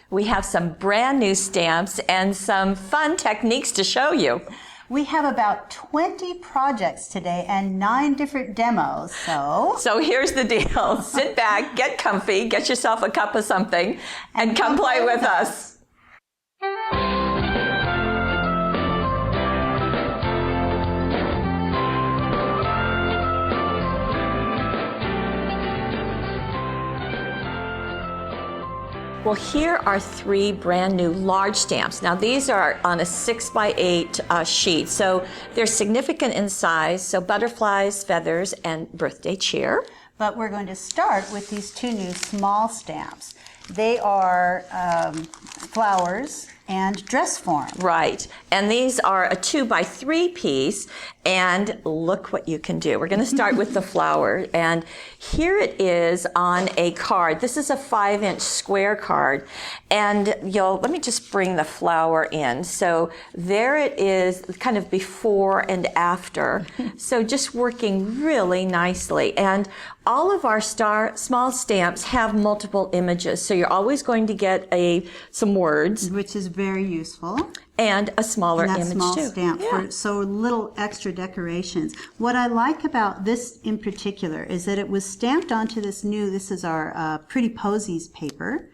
We have some brand new stamps and some fun techniques to show you. We have about 20 projects today and 9 different demos, So here's the deal. Sit back, get comfy, get yourself a cup of something, and come play with us. Well, here are 3 brand new large stamps. Now these are on a 6x8 sheet, so they're significant in size, so butterflies, feathers, and birthday cheer. But we're going to start with these 2 new small stamps. They are flowers and dress form. Right, and these are a 2x3 piece, and look what you can do. We're going to start with the flower, and here it is on a card. This is a 5-inch square card, and let me just bring the flower in. So there it is, kind of before and after. So just working really nicely, and all of our small stamps have multiple images, so you're always going to get some words, which is very useful, and a smaller and that image small too. Stamp for so little extra decorations. What I like about this in particular is that it was stamped onto this is our Pretty Posies paper,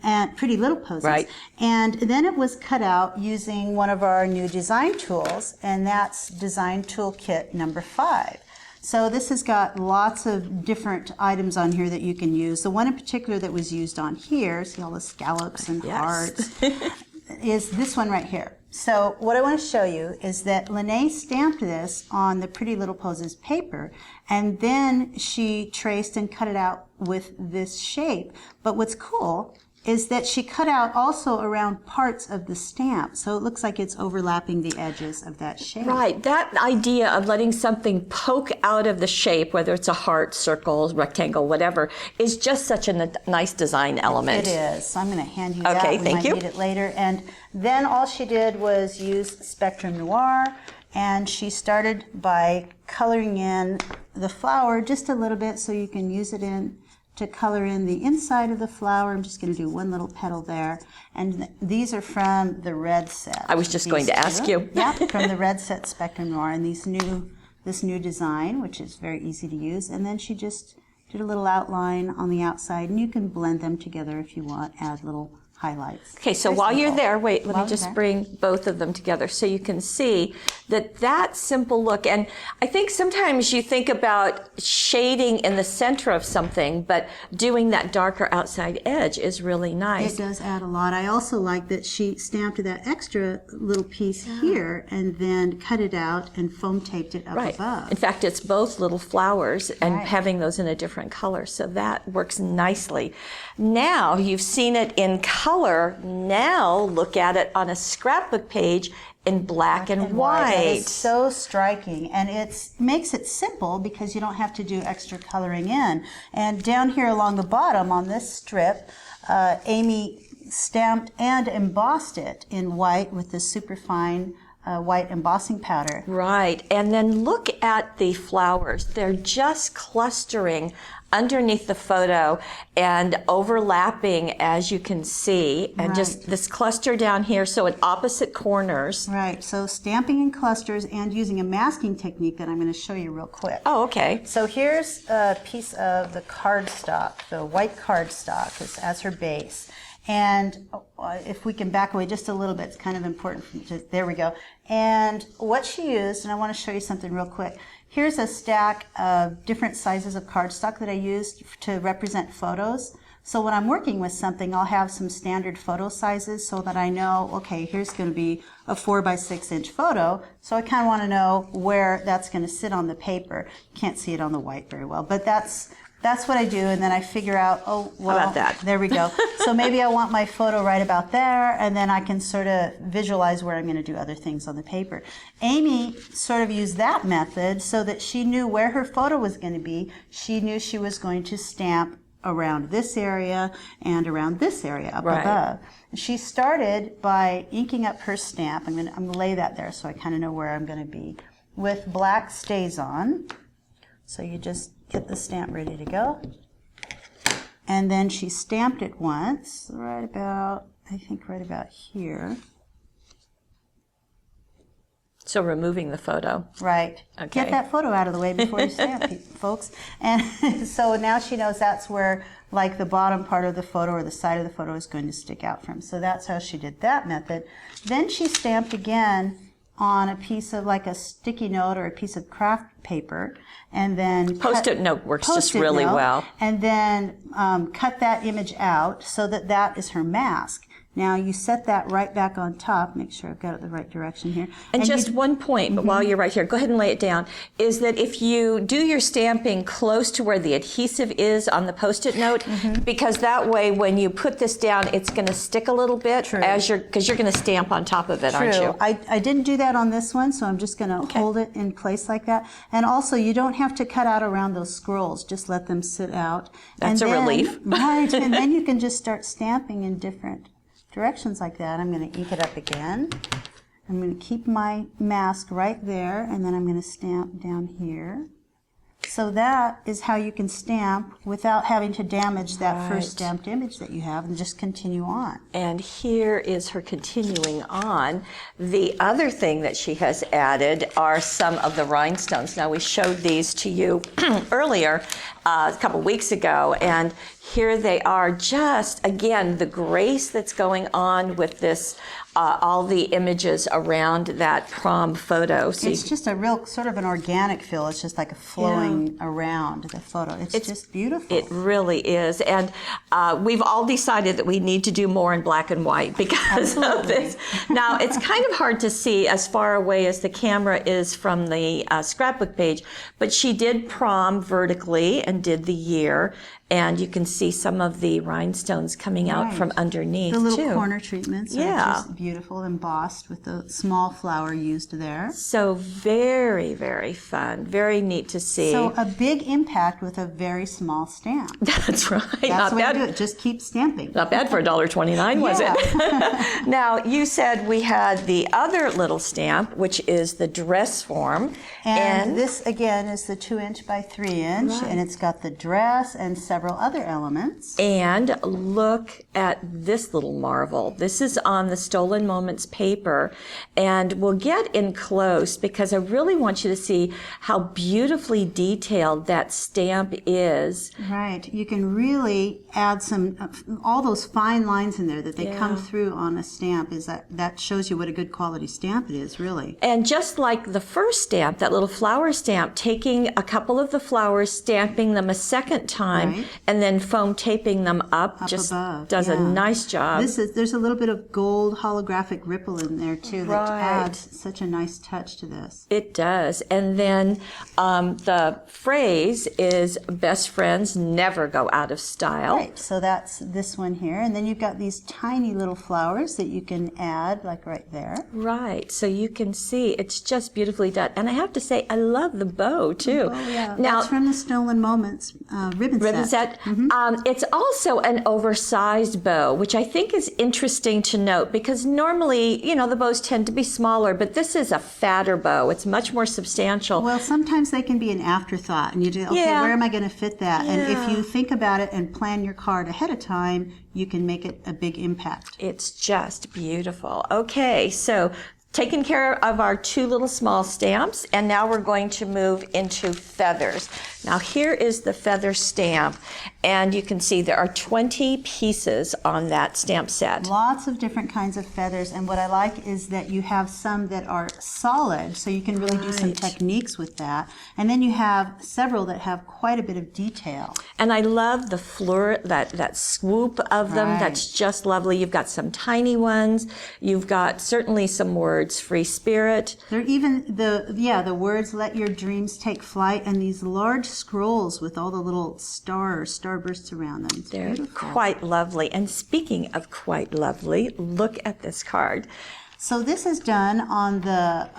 and Pretty Little Posies, right? And then it was cut out using one of our new design tools, and that's Design Toolkit number 5. So this has got lots of different items on here that you can use. The one in particular that was used on here, see all the scallops and hearts, is this one right here. So what I want to show you is that Lene stamped this on the Pretty Little Posies paper, and then she traced and cut it out with this shape. But what's cool is that she cut out also around parts of the stamp, so it looks like it's overlapping the edges of that shape. Right, that idea of letting something poke out of the shape, whether it's a heart, circle, rectangle, whatever, is just such a nice design element. It is. So I'm going to hand you that. Okay, we thank might you. need it later. And then all she did was use Spectrum Noir, and she started by coloring in the flower just a little bit, so you can use it to color in the inside of the flower. I'm just going to do one little petal there. And these are from the red set. I was just going to ask you. Yeah, from the red set Spectrum Noir, and this new design, which is very easy to use. And then she just did a little outline on the outside, and you can blend them together if you want, add little highlights. Okay, so while you're there, wait, let me just bring both of them together so you can see that simple look. And I think sometimes you think about shading in the center of something, but doing that darker outside edge is really nice. It does add a lot. I also like that she stamped that extra little piece here and then cut it out and foam taped it up above. In fact, it's both little flowers and having those in a different color, so that works nicely. Now you've seen it in color. Now look at it on a scrapbook page in black and white. It is so striking, and it makes it simple because you don't have to do extra coloring in. And down here along the bottom on this strip, Amy stamped and embossed it in white with this superfine white embossing powder. Right, and then look at the flowers. They're just clustering underneath the photo and overlapping, as you can see, and just this cluster down here, so at opposite corners. Right, so stamping in clusters and using a masking technique that I'm going to show you real quick. Oh, okay. So here's a piece of the cardstock, the white cardstock as her base. And if we can back away just a little bit, it's kind of important. There we go. And what she used, and I want to show you something real quick. Here's a stack of different sizes of cardstock that I used to represent photos. So when I'm working with something, I'll have some standard photo sizes so that I know, okay, here's going to be a 4x6 inch photo. So I kind of want to know where that's going to sit on the paper. You can't see it on the white very well, but that's what I do, and then I figure out, oh, well, how about that? There we go. So maybe I want my photo right about there, and then I can sort of visualize where I'm going to do other things on the paper. Amy sort of used that method so that she knew where her photo was going to be. She knew she was going to stamp around this area and around this area up above. She started by inking up her stamp. I'm going to lay that there so I kind of know where I'm going to be, with black StazOn. So you just get the stamp ready to go. and then she stamped it once, right about here. So removing the photo. Right. Okay. Get that photo out of the way before you stamp, folks. And so now she knows that's where, like, the bottom part of the photo or the side of the photo is going to stick out from. So that's how she did that method. Then she stamped again on a piece of, like, a sticky note or a piece of craft paper, and then Post-it note works just really well. And then cut that image out so that that is her mask. Now you set that right back on top. Make sure I've got it the right direction here. And just one point, but while you're right here, go ahead and lay it down, is that if you do your stamping close to where the adhesive is on the Post-it note, because that way when you put this down, it's going to stick a little bit because you're going to stamp on top of it, aren't you? I didn't do that on this one, so I'm just going to hold it in place like that. And also, you don't have to cut out around those scrolls. Just let them sit out. That's a relief. Right, and then you can just start stamping in different directions like that. I'm going to ink it up again. I'm going to keep my mask right there, and then I'm going to stamp down here. So that is how you can stamp without having to damage that first stamped image that you have, and just continue on. And here is her continuing on. The other thing that she has added are some of the rhinestones. Now, we showed these to you earlier, a couple weeks ago, and here they are, just, again, the grace that's going on with this, all the images around that prom photo. So it's just a real sort of an organic feel. It's just like a flowing around the photo. It's just beautiful. It really is. And we've all decided that we need to do more in black and white because of this. Now, it's kind of hard to see as far away as the camera is from the scrapbook page, but she did prom vertically and did the year. And you can see some of the rhinestones coming out from underneath, the little corner treatments are Yeah. just beautiful, embossed with the small flower used there. So very, very fun. Very neat to see. So a big impact with a very small stamp. That's right. That's Not the way bad. to do it. Just keep stamping. Not bad for $1.29, was it? Now, you said we had the other little stamp, which is the dress form. And this, again, is the 2" by 3" and it's got the dress and several other elements. And look at this little marvel. This is on the Stolen Moments paper, and we'll get in close because I really want you to see how beautifully detailed that stamp is. Right. You can really add some, all those fine lines in there that they come through on a stamp. That shows you what a good quality stamp it is, really. And just like the first stamp, that little flower stamp, taking a couple of the flowers, stamping them a second time, and then foam taping them up just above, does a nice job. There's a little bit of gold holographic ripple in there too that adds such a nice touch to this. It does. And then the phrase is best friends never go out of style. Right, so that's this one here. And then you've got these tiny little flowers that you can add, like right there. Right, so you can see it's just beautifully done. And I have to say, I love the bow too. Oh yeah, now, that's from the Stolen Moments ribbon set. It's also an oversized bow, which I think is interesting to note because normally, you know, the bows tend to be smaller, but this is a fatter bow. It's much more substantial. Well, sometimes they can be an afterthought, and you do, okay, where am I going to fit that? And if you think about it and plan your card ahead of time, you can make it a big impact. It's just beautiful. Okay, so taken care of our two little small stamps, and now we're going to move into feathers. Now here is the feather stamp, and you can see there are 20 pieces on that stamp set. Lots of different kinds of feathers, and what I like is that you have some that are solid, so you can really do some techniques with that, and then you have several that have quite a bit of detail. And I love the fleur, that swoop of them. That's just lovely. You've got some tiny ones. You've got certainly some words, free spirit. There are even the words, let your dreams take flight, and these large scrolls with all the little starbursts around them. It's They're beautiful. quite lovely. And speaking of quite lovely, look at this card. So this is done on the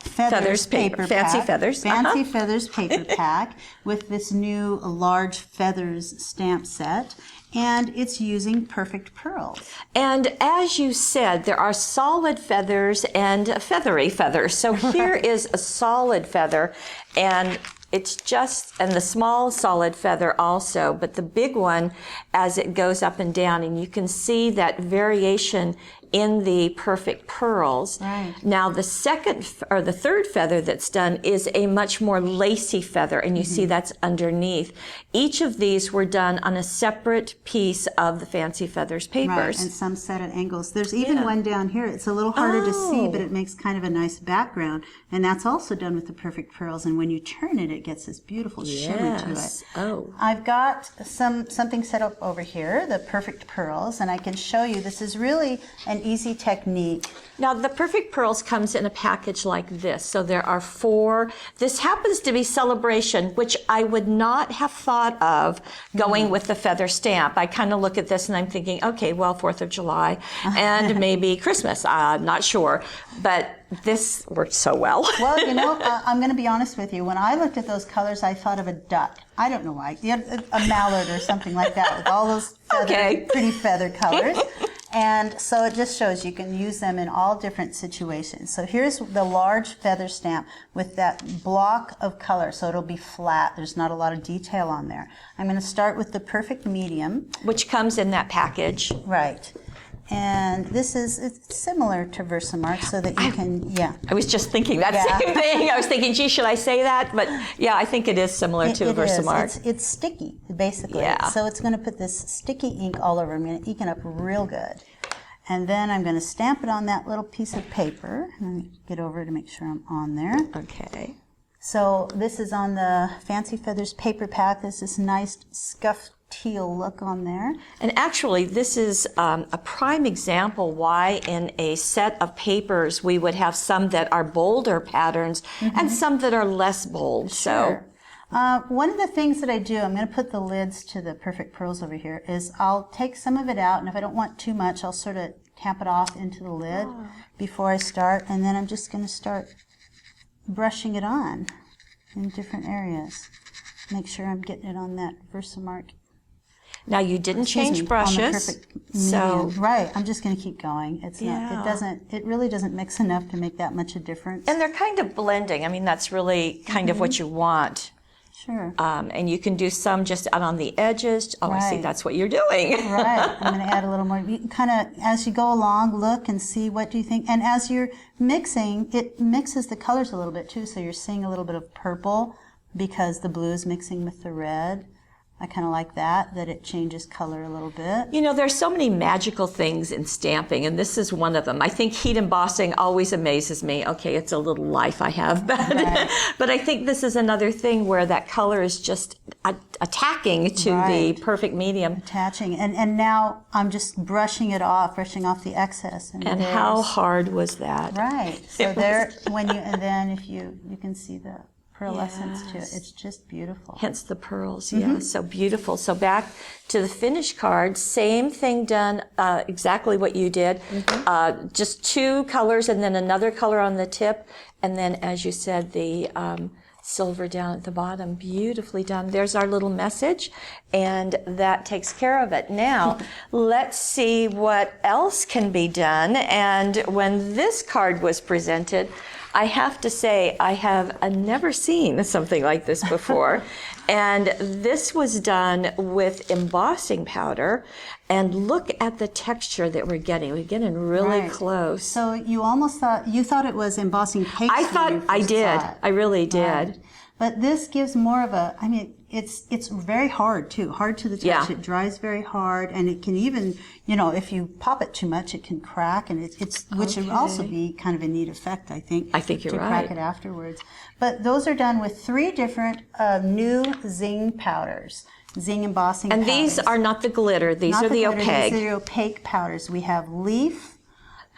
feathers paper fancy pack, feathers. Fancy feathers paper pack with this new large feathers stamp set. And it's using perfect pearls. And as you said, there are solid feathers and feathery feathers. So here is a solid feather, and it's just, and the small solid feather also, but the big one as it goes up and down, and you can see that variation in the perfect pearls. Right. Now the second or the third feather that's done is a much more lacy feather, and you see that's underneath. Each of these were done on a separate piece of the Fancy Feathers papers. Right, and some set at angles. There's even one down here. It's a little harder to see, but it makes kind of a nice background, and that's also done with the perfect pearls. And when you turn it, it gets this beautiful shimmer to it. Oh. I've got something set up over here, the perfect pearls, and I can show you. This is really an easy technique. Now the perfect pearls comes in a package like this. So there are 4. This happens to be Celebration, which I would not have thought of going with the feather stamp. I kind of look at this and I'm thinking, okay, well, 4th of July and maybe Christmas. I'm not sure, but this worked so well. Well, you know, I'm going to be honest with you. When I looked at those colors, I thought of a duck. I don't know why. A mallard or something like that with all those pretty feather colors. And so it just shows you can use them in all different situations. So here's the large feather stamp with that block of color. So it'll be flat. There's not a lot of detail on there. I'm going to start with the perfect medium. Which comes in that package. Right. And it's similar to Versamark so that you can, I was just thinking that same thing. I was thinking, gee, should I say that? But yeah, I think it is similar to Versamark. It's sticky, basically. Yeah. So it's going to put this sticky ink all over. I'm going to ink it up real good. And then I'm going to stamp it on that little piece of paper. Let me get over to make sure I'm on there. Okay. So this is on the Fancy Feathers paper pack. There's this nice scuffed teal look on there. And actually, this is a prime example why in a set of papers we would have some that are bolder patterns and some that are less bold. Sure. So one of the things that I do, I'm going to put the lids to the perfect pearls over here, is I'll take some of it out, and if I don't want too much, I'll sort of tap it off into the lid before I start, and then I'm just going to start brushing it on in different areas. Make sure I'm getting it on that Versamark. Now you didn't change brushes, so right. I'm just going to keep going. It's not. It really doesn't mix enough to make that much a difference. And they're kind of blending. I mean, that's really kind of what you want. Sure. And you can do some just out on the edges. Oh, I see. That's what you're doing. Right. I'm going to add a little more. You can kind of, as you go along, look and see what do you think. And as you're mixing, it mixes the colors a little bit too. So you're seeing a little bit of purple because the blue is mixing with the red. I kind of like that it changes color a little bit. You know, there's so many magical things in stamping, and this is one of them. I think heat embossing always amazes me. Okay, it's a little life I have, but I think this is another thing where that color is just attacking to the perfect medium. Attaching. And now I'm just brushing off the excess. And how hard was that? Right. So there, and then if you can see the pearlescence to it. It's just beautiful. Hence the pearls, so beautiful. So back to the finished card, same thing done, exactly what you did. Just 2 colors and then another color on the tip. And then, as you said, the silver down at the bottom. Beautifully done. There's our little message, and that takes care of it. Now, let's see what else can be done. And when this card was presented, I have to say, I have never seen something like this before. And this was done with embossing powder. And look at the texture that we're getting. We're getting really close. So you almost thought it was embossing paste. I thought I did. I really did. Right. But this gives more of a, I mean, it's very hard too, hard to the touch. Yeah. It dries very hard, and it can even, if you pop it too much, it can crack, and which would also be kind of a neat effect, I think. I think you're right. To crack it afterwards. But those are done with 3 different new Zing powders. Zing embossing powders. And these are not the glitter, these are the opaque. These are the opaque powders. We have leaf,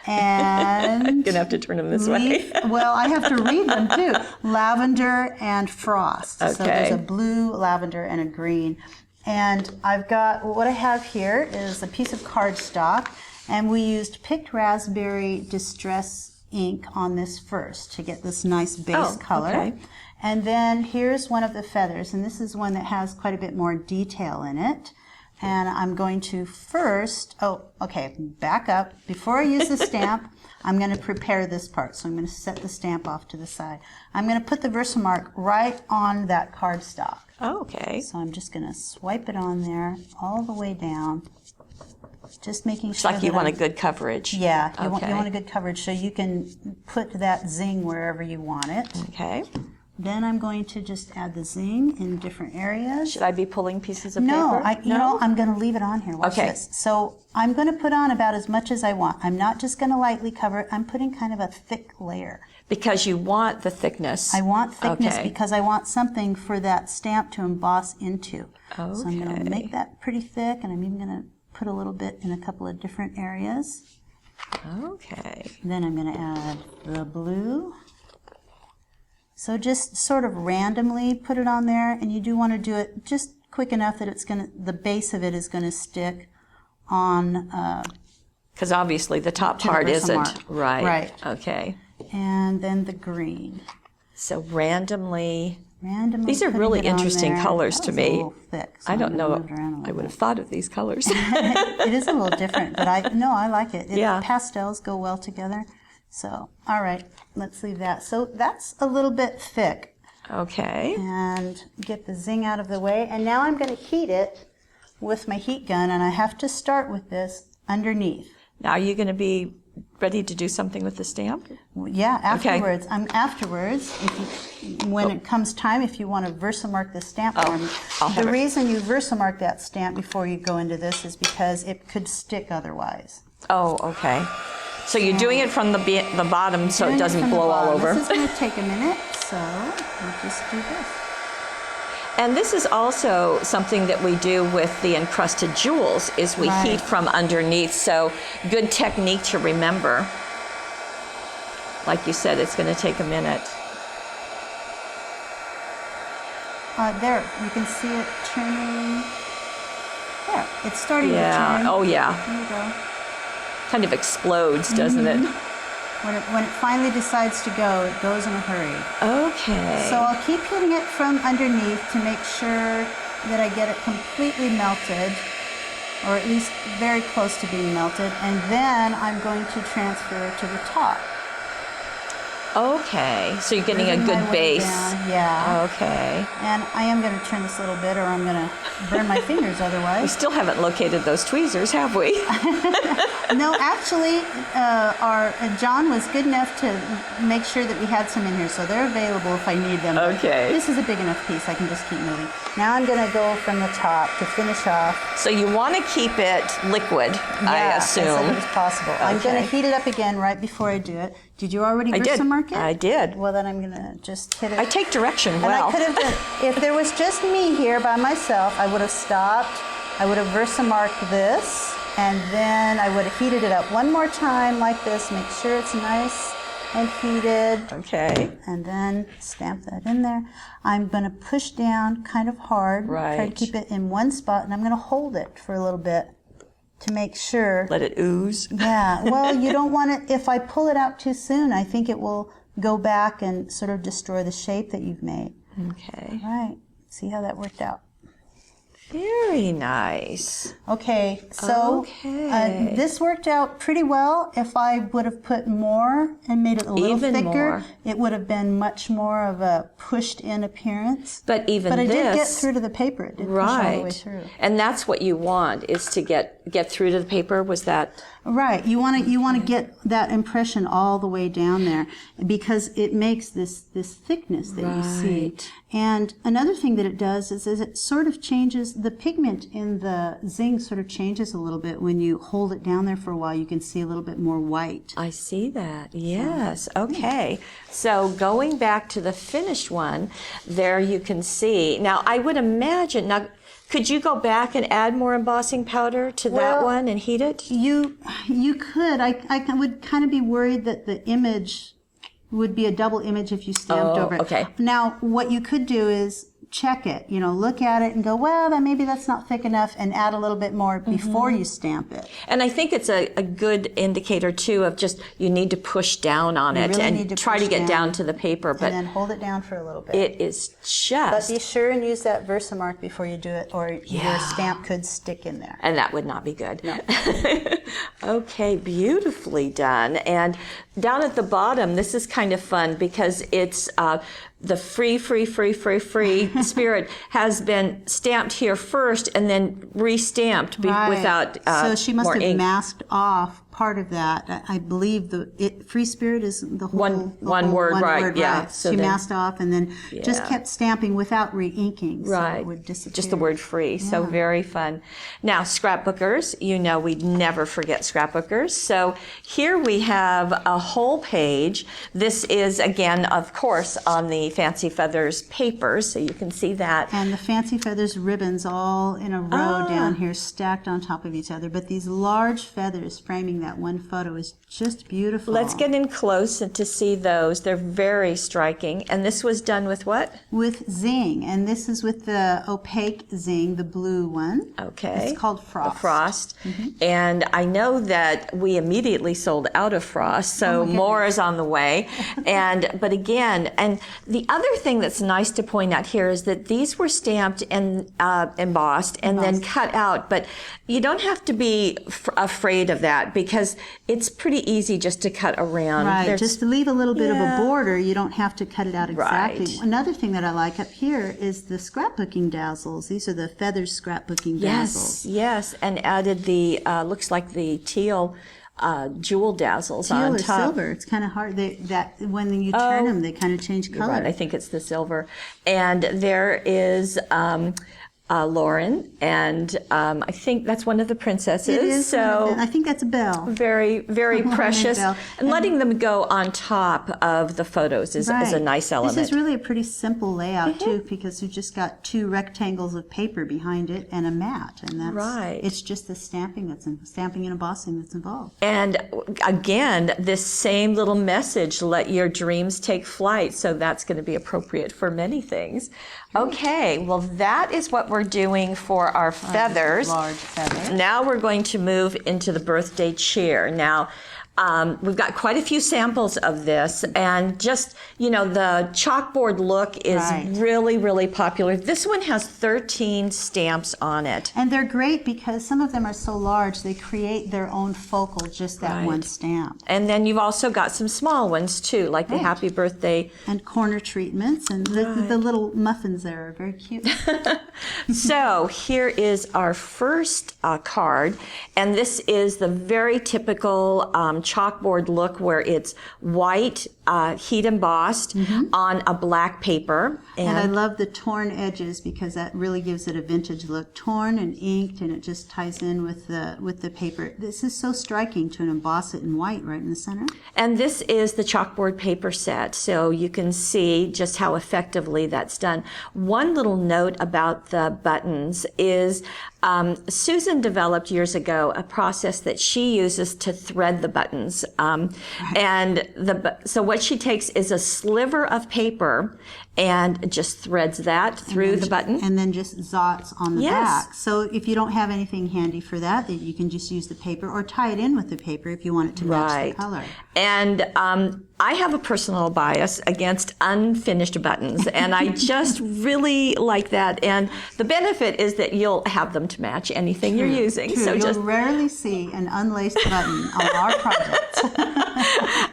and you're gonna have to turn them this way. Well, I have to read them too. Lavender and frost. Okay. So there's a blue, lavender, and a green. And what I have here is a piece of cardstock, and we used picked raspberry distress ink on this first to get this nice base color. Okay. And then here's one of the feathers, and this is one that has quite a bit more detail in it. And I'm going to first, back up. Before I use the stamp, I'm going to prepare this part. So I'm going to set the stamp off to the side. I'm going to put the Versamark right on that cardstock. Okay. So I'm just going to swipe it on there all the way down. Just making It's sure like you want a good coverage. Yeah, you want a good coverage so you can put that zing wherever you want it. Okay. Then I'm going to just add the zing in different areas. Should I be pulling pieces of No, paper? no, I'm going to leave it on here. Watch Okay. this. So I'm going to put on about as much as I want. I'm not just going to lightly cover it. I'm putting kind of a thick layer. Because you want the thickness. I want thickness Okay. because I want something for that stamp to emboss into. Okay. So I'm going to make that pretty thick, and I'm even going to put a little bit in a couple of different areas. Okay. Then I'm going to add the blue. So just sort of randomly put it on there, and you do want to do it just quick enough that the base of it is going to stick on. Because obviously the top part the isn't. Versamark. Right. Right. Okay. And then the green. So randomly. These are putting really it on interesting there. colors That to was me. A little thick, so I don't I'm know. gonna move it around a I little would bit. have thought of these colors. It is a little different, but I like it. Yeah. Pastels go well together. So, all right, let's leave that. So that's a little bit thick. Okay. And get the zing out of the way. And now I'm going to heat it with my heat gun, and I have to start with this underneath. Now are you going to be ready to do something with the stamp? Yeah, afterwards. Afterwards, when it comes time, if you want to Versamark the stamp for me. The reason you Versamark that stamp before you go into this is because it could stick otherwise. Oh, okay. So you're doing it from the bottom so it doesn't blow all over. This is going to take a minute, so we'll just do this. And this is also something that we do with the encrusted jewels, is we heat from underneath. So good technique to remember. Like you said, it's going to take a minute. There, you can see it turning. There, it's starting to Yeah. turn. Oh, yeah. There you go. Kind of explodes, doesn't it? When it finally decides to go, it goes in a hurry. Okay. So I'll keep hitting it from underneath to make sure that I get it completely melted, or at least very close to being melted, and then I'm going to transfer to the top. Okay, so you're getting a Moving good my way base. down, yeah. Okay. And I am going to turn this a little bit, or I'm going to burn my fingers We otherwise. still haven't located those tweezers, have we? No, actually, John was good enough to make sure that we had some in here, so they're available if I need them. Okay. This is a big enough piece, I can just keep moving. Now I'm going to go from the top to finish off. So you want to keep it liquid, I assume. as liquid as possible. I'm going Okay. to heat it up again right before I do it. Did you already Versamark it? I did. Well, then I'm going to just hit it. I take direction And well. I could have done, if there was just me here by myself, I would have stopped, I would have Versamarked this, and then I would have heated it up one more time like this, make sure it's nice and heated, Okay. and then stamp that in there. I'm going to push down kind of hard, try to Right. keep it in one spot, and I'm going to hold it for a little bit to make sure. Let it ooze. Yeah, well, you don't want it, if I pull it out too soon, I think it will go back and sort of destroy the shape that you've made. Okay. All right, see how that worked out. Very nice. Okay, so Okay. this worked out pretty well. If I would have put more and made it a little Even thicker, more. it would have been much more of a pushed-in appearance. But even But I this, did get through to the paper. It did push all the way right? through. And that's what you want, is to get through to the paper. Was that? Right. You want to get that impression all the way down there because it makes this thickness that you see. Right. And another thing that it does is it sort of changes the pigment in the zing. Sort of changes a little bit when you hold it down there for a while. You can see a little bit more white. I see that. Yes. Okay. So going back to the finished one, there you can see. Now I would imagine. Now, could you go back and add more embossing powder to that Well, one and heat it? You could. I would kind of be worried that the image would be a double image if you stamped over it. Okay. Now, what you could do is check it, you know, look at it and go, well, then maybe that's not thick enough, and add a little bit more before you stamp it. And I think it's a good indicator too of just you need to push down on it really need and to try to push get down down to the paper. But and then hold it down for a little bit. it is But just, be sure and use that Versamark before you do it, or your stamp could stick in there. and that would not be good. No. Okay, beautifully done. And down at the bottom, this is kind of fun because it's the free spirit has been stamped here first and then re-stamped without so she must more have ink. masked off part of that. I believe free spirit is the whole one word, right? Yeah. So she masked off and then just kept stamping without re-inking, so it would disappear. Just the word free. So very fun. Now, scrapbookers, you know we never forget scrapbookers. So here we have a whole page. This is, again, of course, on the Fancy Feathers paper, so you can see that. And the Fancy Feathers ribbons all in a row down here, stacked on top of each other. But these large feathers framing that one photo is just beautiful. Let's get in close and to see those. They're very striking. And this was done with what? With Zing, and this is with the opaque Zing, the blue one. Okay. It's called Frost. The Frost. And I know that we immediately sold out of Frost, so more is on the way. But again, and the other thing that's nice to point out here is that these were stamped and embossed and then cut out, but you don't have to be afraid of that because it's pretty easy just to cut around. Right, just to leave a little bit of a border, you don't have to cut it out exactly. Right. Another thing that I like up here is the scrapbooking dazzles. These are the feathers scrapbooking dazzles. Yes, and added the, looks like the teal jewel dazzles Teal on or top. silver. It's kind of hard. That when you turn them, they kind of change color. Right, I think it's the silver. And there is Lauren, and I think that's one of the princesses. It is. So I think that's Belle. very, very Lauren and precious. Belle. And letting them go on top of the photos is a nice element. This is really a pretty simple layout too, because you just got two rectangles of paper behind it and a mat, and that's it's just the stamping stamping and embossing that's involved. And again, this same little message: let your dreams take flight. So that's going to be appropriate for many things. Okay, well that is what we're doing for our feathers. Large feathers. Now we're going to move into the birthday cheer. Now, we've got quite a few samples of this, and just, you know, the chalkboard look is really, really popular. This one has 13 stamps on it. And they're great because some of them are so large, they create their own focal, just that one stamp. And then you've also got some small ones too, like the happy birthday. And corner treatments, and the little muffins there are very cute. So here is our first card, and this is the very typical chalkboard look where it's white, heat embossed on a black paper. And I love the torn edges because that really gives it a vintage look. Torn and inked, and it just ties in with the paper. This is so striking to emboss it in white right in the center. And this is the chalkboard paper set, so you can see just how effectively that's done. One little note about the buttons is Susan developed years ago a process that she uses to thread the buttons. So what she takes is a sliver of paper and just threads that through the button. And then just zots on the back. So if you don't have anything handy for that, then you can just use the paper or tie it in with the paper if you want it to match the color. And I have a personal bias against unfinished buttons, and I just really like that. And the benefit is that you'll have them to match anything you're using. True. So You'll rarely see an unlaced button on our projects.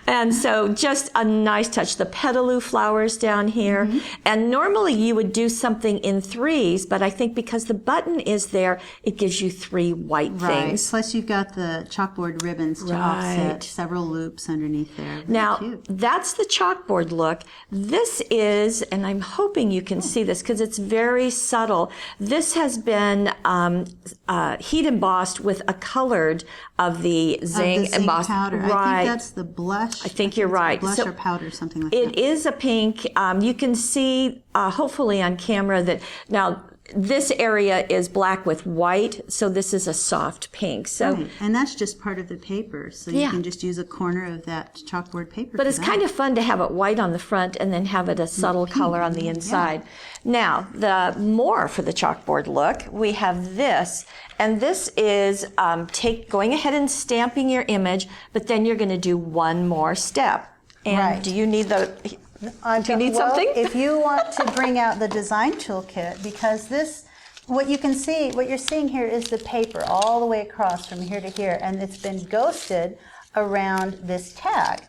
And so just a nice touch. The petaloo flowers down here. And normally you would do something in threes, but I think because the button is there, it gives you three white things. Plus you've got the chalkboard ribbons to offset several loops underneath there. Very now, cute. That's the chalkboard look. This is, and I'm hoping you can see this because it's very subtle, this has been heat embossed with a colored of the Zing embossed powder. Right. I think that's the blush. I think you're right. Blush or powder, something like that. It is a pink. You can see, hopefully on camera, that now this area is black with white, so this is a soft pink. So, right. And that's just part of the paper, so you can just use a corner of that chalkboard paper. But it's kind of fun to have it white on the front and then have it a subtle color on the inside. Now, the more for the chalkboard look, we have this, and this is going ahead and stamping your image, but then you're going to do one more step. And do you need the? Do you need something? If you want to bring out the design toolkit, because this, what you're seeing here is the paper all the way across from here to here, and it's been ghosted around this tag.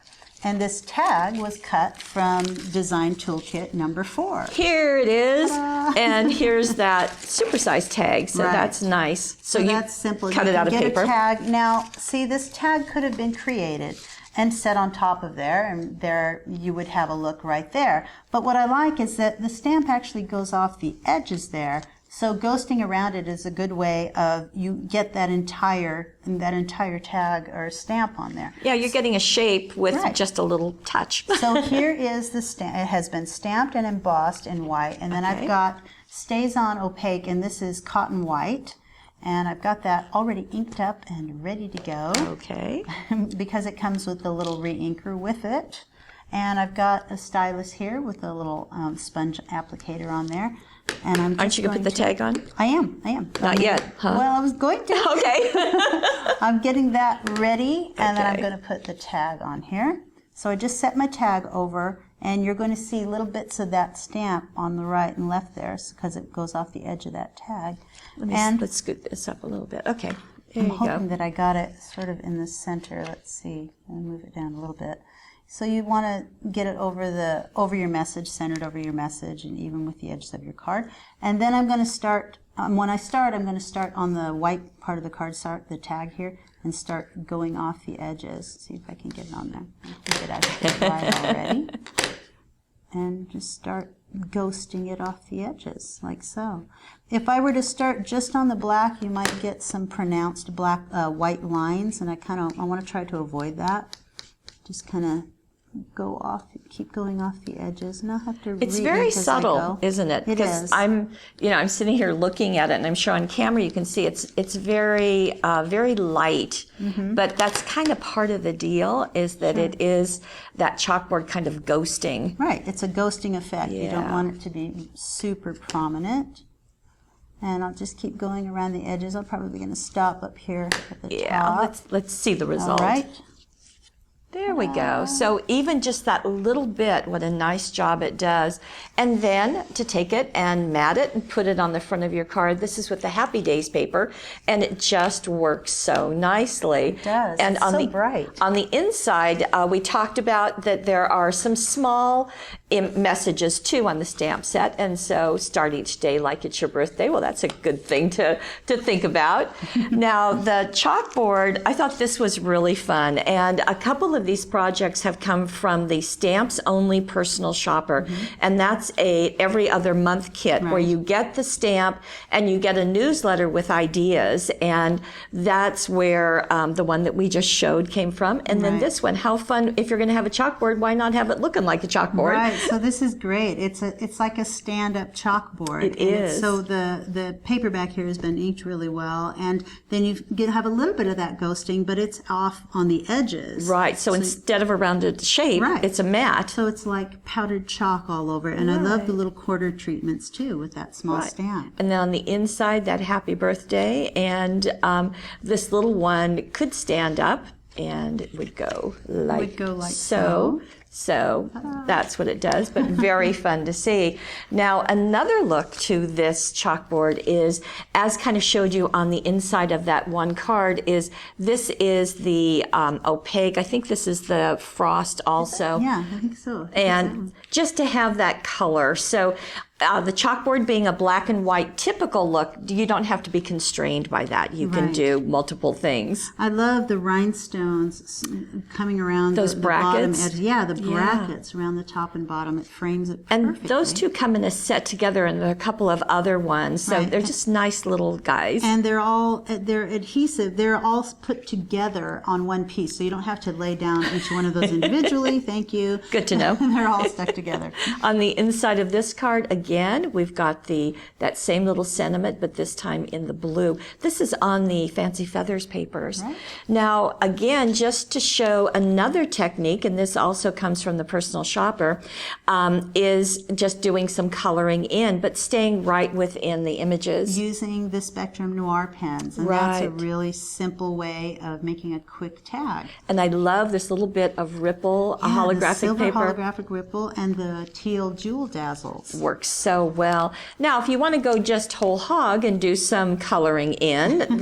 And this tag was cut from design toolkit number 4. Here it is, and here's that supersized tag. So that's nice. So you that's simple. Cut it out of paper. A tag. Now, see, this tag could have been created and set on top of there, and there you would have a look right there. But what I like is that the stamp actually goes off the edges there, so ghosting around it is a good way of you get that entire tag or stamp on there. Yeah, you're getting a shape with just a little touch. So here is the stamp. It has been stamped and embossed in white, and then I've got Stays On Opaque, and this is cotton white. And I've got that already inked up and ready to go. Okay. Because it comes with a little re-inker with it. And I've got a stylus here with a little sponge applicator on there. And I'm just Aren't you going to put the tag on? I am. Not yet, huh? Well, I was going to. Okay. I'm getting that ready, and then I'm going to put the tag on here. So I just set my tag over, and you're going to see little bits of that stamp on the right and left there because it goes off the edge of that tag. Let's scoot this up a little bit. Okay, there you go. I'm hoping that I got it sort of in the center. Let's see. I'll move it down a little bit. So you want to get it over your message, centered over your message, and even with the edges of your card. And then I'm going to start. When I start, I'm going to start on the white part of the card, start the tag here, and start going off the edges. See if I can get it on there. I think it actually right already. And just start ghosting it off the edges, like so. If I were to start just on the black, you might get some pronounced white lines, and I want to try to avoid that. Just kind of go off, keep going off the edges, and I'll have to. It's very subtle, isn't it? It is. I'm sitting here looking at it, and I'm sure on camera you can see it's very, very light. Mm-hmm. But that's kind of part of the deal, is that it is that chalkboard kind of ghosting. Right, it's a ghosting effect. You don't want it to be super prominent. And I'll just keep going around the edges. I'm probably going to stop up here at the top. Let's see the result. All right. There we go. So even just that little bit, what a nice job it does. And then to take it and mat it and put it on the front of your card. This is with the Happy Days paper, and it just works so nicely. It does. And it's so bright. On the inside, we talked about that there are some small messages too on the stamp set, and so start each day like it's your birthday. Well, that's a good thing to think about. Now, the chalkboard, I thought this was really fun, and a couple of these projects have come from the Stamps Only Personal Shopper, and that's a every other month kit where you get the stamp and you get a newsletter with ideas, and that's where the one that we just showed came from. And then this one, how fun, if you're going to have a chalkboard, why not have it looking like a chalkboard? Right, so this is great. It's like a stand-up chalkboard. It is. So the paper back here has been inked really well, and then you have a little bit of that ghosting, but it's off on the edges. Right, so instead of a rounded shape, it's a mat. So it's like powdered chalk all over, and I love the little quarter treatments too with that small stamp. And then on the inside, that happy birthday, and this little one could stand up, and it would go like so. So that's what it does, but very fun to see. Now, another look to this chalkboard is, as kind of showed you on the inside of that one card, is this is the opaque. I think this is the frost also. Yeah, I think so. And just to have that color. So the chalkboard being a black and white typical look, you don't have to be constrained by that. You can do multiple things. I love the rhinestones coming around those brackets. The bottom edge. Yeah, the brackets around the top and bottom. It frames it perfectly. And those two come in a set together, and there are a couple of other ones. So they're just nice little guys. And they're adhesive. They're all put together on one piece, so you don't have to lay down each one of those individually. Thank you. Good to know. They're all stuck together. On the inside of this card, again, again, we've got that same little sentiment, but this time in the blue. This is on the Fancy Feathers papers. Right. Now, again, just to show another technique, and this also comes from the personal shopper, is just doing some coloring in, but staying right within the images. Using the Spectrum Noir pens, and that's a really simple way of making a quick tag. And I love this little bit of ripple, a holographic the silver paper. holographic ripple and the teal jewel dazzles. Works so well. Now, if you want to go just whole hog and do some coloring in,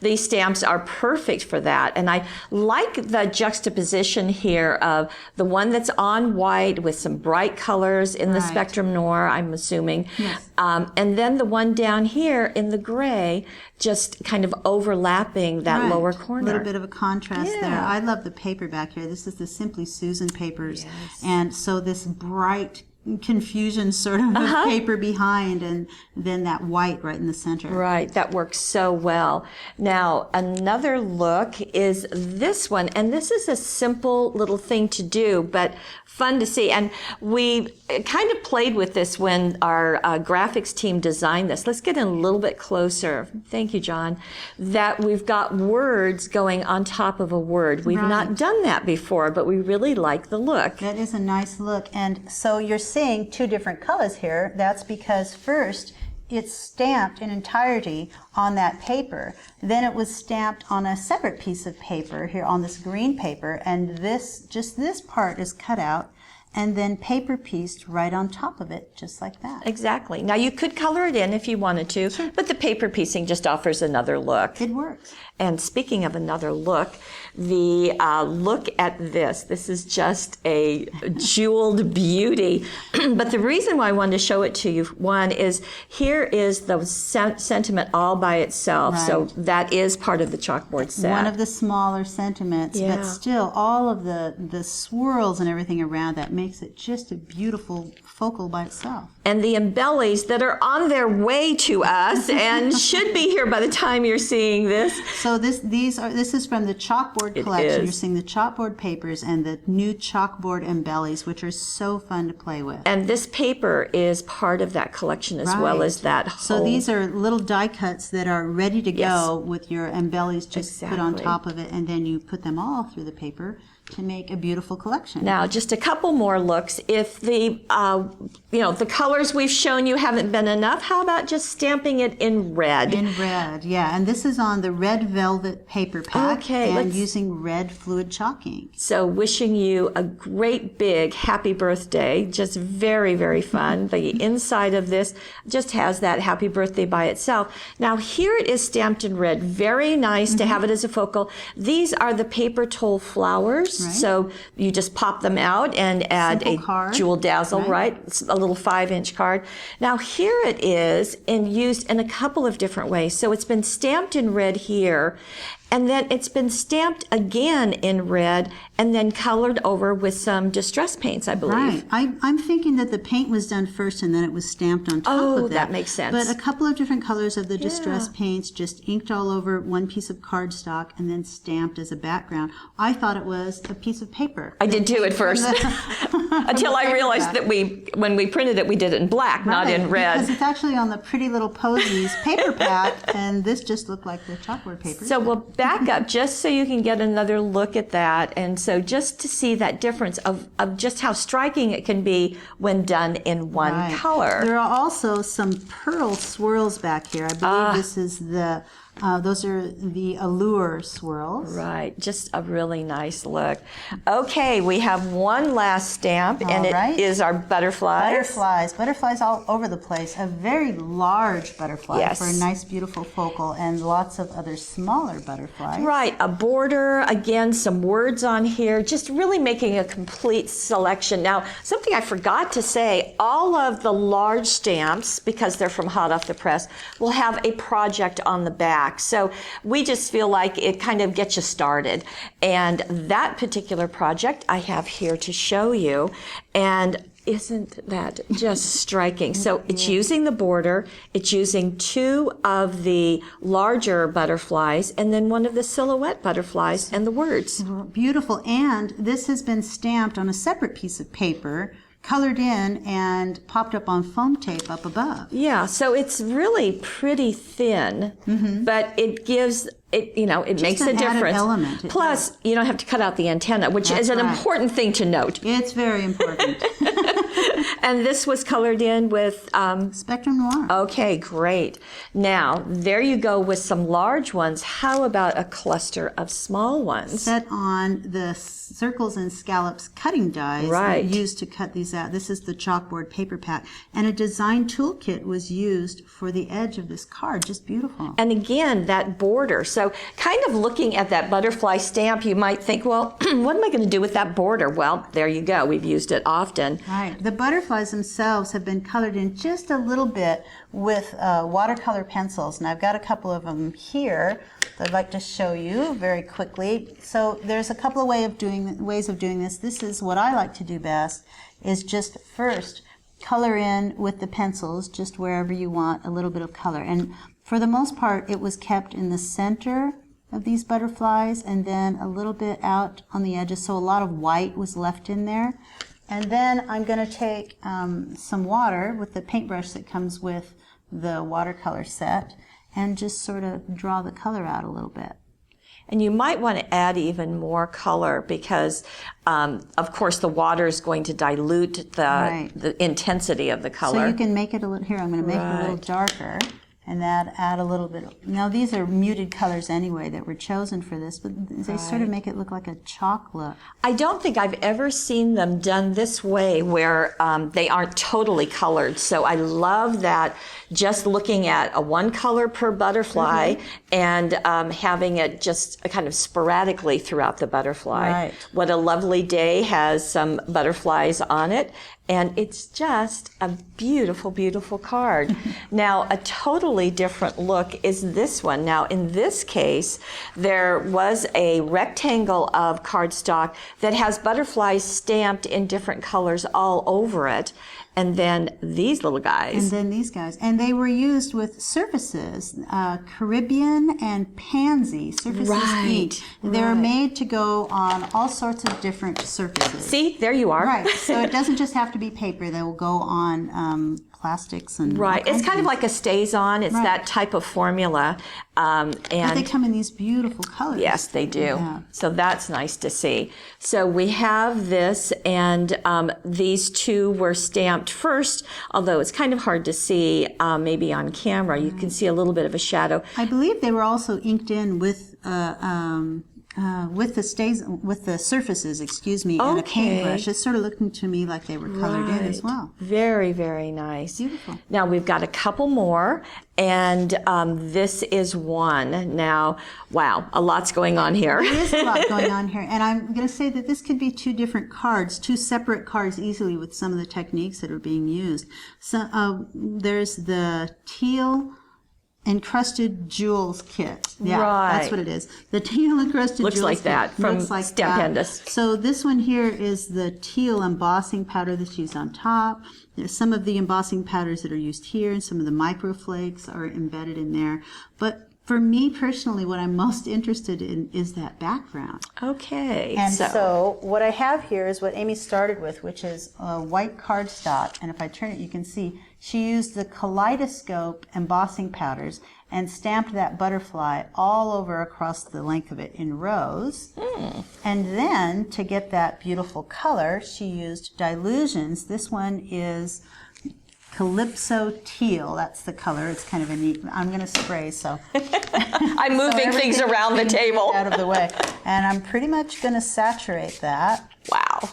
these stamps are perfect for that. And I like the juxtaposition here of the one that's on white with some bright colors in the Spectrum Noir, I'm assuming. Yes. And then the one down here in the gray, just kind of overlapping that lower corner. A little bit of a contrast there. I love the paper back here. This is the Simply Susan papers. And so this bright confusion sort of paper behind, and then that white right in the center. Right, that works so well. Now, another look is this one, and this is a simple little thing to do, but fun to see. And we kind of played with this when our graphics team designed this. Let's get in a little bit closer. Thank you, John. That we've got words going on top of a word. We've not done that before, but we really like the look. That is a nice look. And so you're seeing two different colors here. That's because first, it's stamped in entirety on that paper. Then it was stamped on a separate piece of paper here on this green paper, and just this part is cut out and then paper pieced right on top of it, just like that. Exactly. Now, you could color it in if you wanted to, but the paper piecing just offers another look. It works. And speaking of another look, the look at this. This is just a jeweled beauty. But the reason why I wanted to show it to you, one, is here is the sentiment all by itself. So that is part of the chalkboard set. One of the smaller sentiments, but still all of the swirls and everything around that makes it just a beautiful focal by itself. And the embellies that are on their way to us and should be here by the time you're seeing this. So this is from the chalkboard collection. You're seeing the chalkboard papers and the new chalkboard embellies, which are so fun to play with. And this paper is part of that collection as well as that whole. So these are little die cuts that are ready to go with your embellies just put on top of it, and then you put them all through the paper to make a beautiful collection. Now, just a couple more looks. If the the colors we've shown you haven't been enough, how about just stamping it in red? In red, yeah. And this is on the red velvet paper pack and using red fluid chalking. So wishing you a great big happy birthday. Just very, very fun. The inside of this just has that happy birthday by itself. Now, here it is stamped in red. Very nice to have it as a focal. These are the paper toll flowers. So you just pop them out and add a jewel dazzle, It's a little 5-inch card. Now here it is and used in a couple of different ways. So it's been stamped in red here, and then it's been stamped again in red and then colored over with some distress paints, I believe. Right. I'm thinking that the paint was done first and then it was stamped on top of that. That makes sense. But a couple of different colors of the distress paints just inked all over one piece of cardstock and then stamped as a background. I thought it was a piece of paper. I did too at first. Until I realized that when we printed it, we did it in black, not in red. Because it's actually on the Pretty Little Posies paper pack, and this just looked like the chalkboard paper. So we'll back up just so you can get another look at that. And so just to see that difference of just how striking it can be when done in one color. There are also some pearl swirls back here. I believe this is those are the Allure swirls. Right, just a really nice look. Okay, we have one last stamp, and it is our butterflies. Butterflies all over the place. A very large butterfly for a nice, beautiful focal, and lots of other smaller butterflies. Right, a border, again, some words on here, just really making a complete selection. Now, something I forgot to say, all of the large stamps, because they're from hot off the press, will have a project on the back. So we just feel like it kind of gets you started. And that particular project I have here to show you. And isn't that just striking? So it's using the border, it's using 2 of the larger butterflies, and then one of the silhouette butterflies and the words. Beautiful. And this has been stamped on a separate piece of paper colored in and popped up on foam tape up above. Yeah, so it's really pretty thin, but it gives it, it makes a an added difference. element. It Plus, you don't have to cut out the antenna, which That's is an right. important thing to note. It's very important. And this was colored in with Spectrum Noir. Okay, great. Now, there you go with some large ones. How about a cluster of small ones? Set on the circles and scallops cutting dies Right. used to cut these out. This is the chalkboard paper pack. And a design toolkit was used for the edge of this card. Just beautiful. And again, that border. So kind of looking at that butterfly stamp, you might think, well, what am I going to do with that border? Well, there you go. We've used it often. Right. The butterflies themselves have been colored in just a little bit with watercolor pencils. And I've got a couple of them here that I'd like to show you very quickly. So there's a couple of ways of doing this. This is what I like to do best, is just first color in with the pencils, just wherever you want a little bit of color. And for the most part, it was kept in the center of these butterflies and then a little bit out on the edges. So a lot of white was left in there. And then I'm going to take some water with the paintbrush that comes with the watercolor set and just sort of draw the color out a little bit. And you might want to add even more color because, of course, the water is going to dilute the intensity of the color. So you can make it a little, here, I'm going to make it a little darker. And that add a little bit. Now these are muted colors anyway that were chosen for this, but they sort of make it look like a chalk look. I don't think I've ever seen them done this way where they aren't totally colored. So I love that, just looking at a one color per butterfly and having it just kind of sporadically throughout the butterfly. Right. What a Lovely Day has some butterflies on it. And it's just a beautiful, beautiful card. Now, a totally different look is this one. Now, in this case, there was a rectangle of cardstock that has butterflies stamped in different colors all over it. And then these little guys. And then these guys. And they were used with surfaces, Caribbean and Pansy surfaces each. They were made to go on all sorts of different surfaces. See, there you are. Right. So it doesn't just have to be paper. They will go on plastics and right. It's kind of like a stays-on. It's that type of formula. But they come in these beautiful colors. Yes, they do. Yeah. So that's nice to see. So we have this, and these two were stamped first, although it's kind of hard to see maybe on camera. You can see a little bit of a shadow. I believe they were also inked in with the surfaces, and a paintbrush. It's sort of looking to me like they were colored in as well. Very, very nice. Beautiful. Now we've got a couple more, and this is one. Now, wow, a lot's going on here. There is a lot going on here, and I'm going to say that this could be two different cards, two separate cards easily with some of the techniques that are being used. So there's the teal encrusted jewels kit. Yeah, that's what it is. The teal encrusted Looks jewels like kit. that from Stampendous. So this one here is the teal embossing powder that's used on top. There's some of the embossing powders that are used here, and some of the microflakes are embedded in there. But for me personally, what I'm most interested in is that background. Okay. And so what I have here is what Amy started with, which is white cardstock. And if I turn it, you can see she used the kaleidoscope embossing powders and stamped that butterfly all over across the length of it in rows. And then to get that beautiful color, she used dilutions. This one is Calypso Teal. That's the color. It's kind of a neat. I'm going to spray, so I'm moving things around the table. Out of the way. And I'm pretty much going to saturate that. Wow.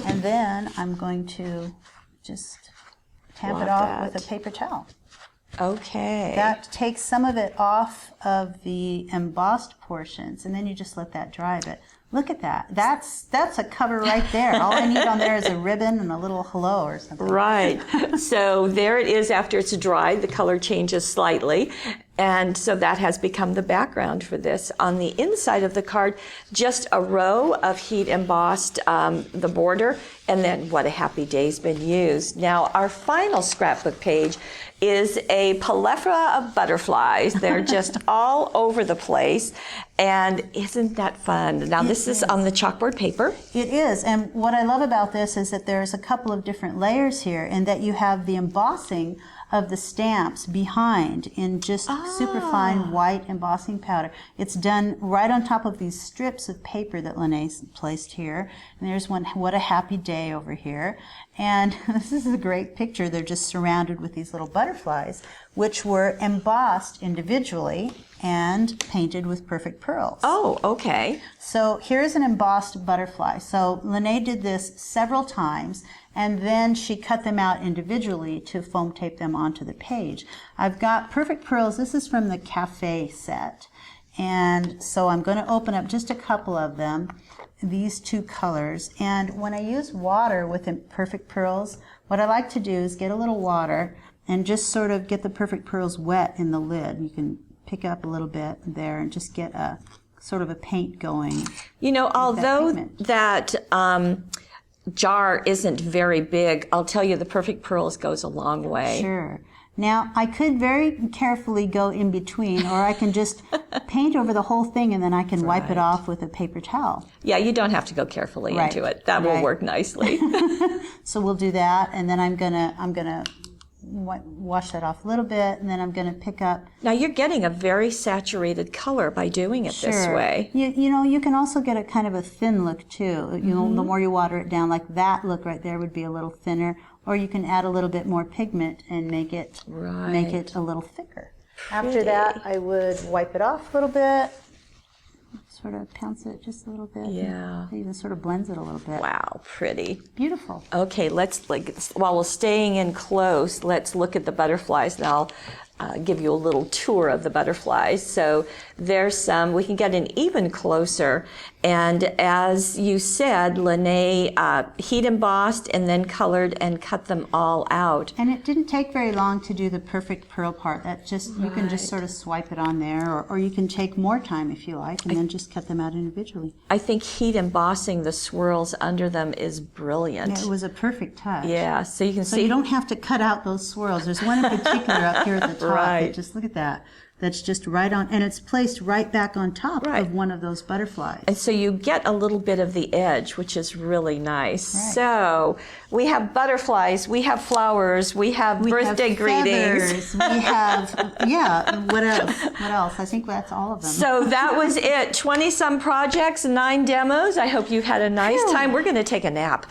And then I'm going to just tap it off with a paper towel. Okay. That takes some of it off of the embossed portions, and then you just let that dry. But look at that. That's a cover right there. All I need on there is a ribbon and a little hello or something. Right. So there it is after it's dried. The color changes slightly. And so that has become the background for this. On the inside of the card, just a row of heat embossed the border, and then What a Happy Day's been used. Now, our final scrapbook page is a plethora of butterflies. They're just all over the place. And isn't that fun? Now this is on the chalkboard paper. It is, and what I love about this is that there's a couple of different layers here, and that you have the embossing of the stamps behind in just super fine white embossing powder. It's done right on top of these strips of paper that Lene's placed here. And there's one, what a happy day over here. And this is a great picture. They're just surrounded with these little butterflies, which were embossed individually and painted with perfect pearls. Oh, okay. So here's an embossed butterfly. So Lene did this several times, and then she cut them out individually to foam tape them onto the page. I've got perfect pearls. This is from the cafe set. And so I'm going to open up just a couple of them, these two colors. And when I use water with the perfect pearls, what I like to do is get a little water and just sort of get the perfect pearls wet in the lid. You can pick up a little bit there and just get a sort of a paint going. You know, although that jar isn't very big, I'll tell you the perfect pearls goes a long way. Sure. Now, I could very carefully go in between, or I can just paint over the whole thing and then I can wipe it off with a paper towel. Yeah, you don't have to go carefully into it. That will work nicely. So we'll do that, and then I'm gonna wash that off a little bit, and then I'm going to pick up. Now you're getting a very saturated color by doing it this way. You know, you can also get a kind of a thin look too. You know, the more you water it down, like that look right there would be a little thinner, or you can add a little bit more pigment and make it a little thicker. After that, I would wipe it off a little bit. Sort of pounce it just a little bit. Yeah. It even sort of blends it a little bit. Wow, pretty. Beautiful. Okay, while we're staying in close, let's look at the butterflies, and I'll give you a little tour of the butterflies. So there's some, we can get an even closer. And as you said, Lene heat embossed and then colored and cut them all out. And it didn't take very long to do the perfect pearl part. That just, you can just sort of swipe it on there, or you can take more time if you like, and then just cut them out individually. I think heat embossing the swirls under them is brilliant. Yeah, it was a perfect touch. Yeah, so you can see. So you don't have to cut out those swirls. There's one in particular up here at the top. Right. Just look at that. That's just right on, and it's placed right back on top of one of those butterflies. And so you get a little bit of the edge, which is really nice. Right. So we have butterflies, we have flowers, we have birthday greetings. We have, what else? What else? I think that's all of them. So that was it. 20-some projects, 9 demos. I hope you had a nice time. We're going to take a nap.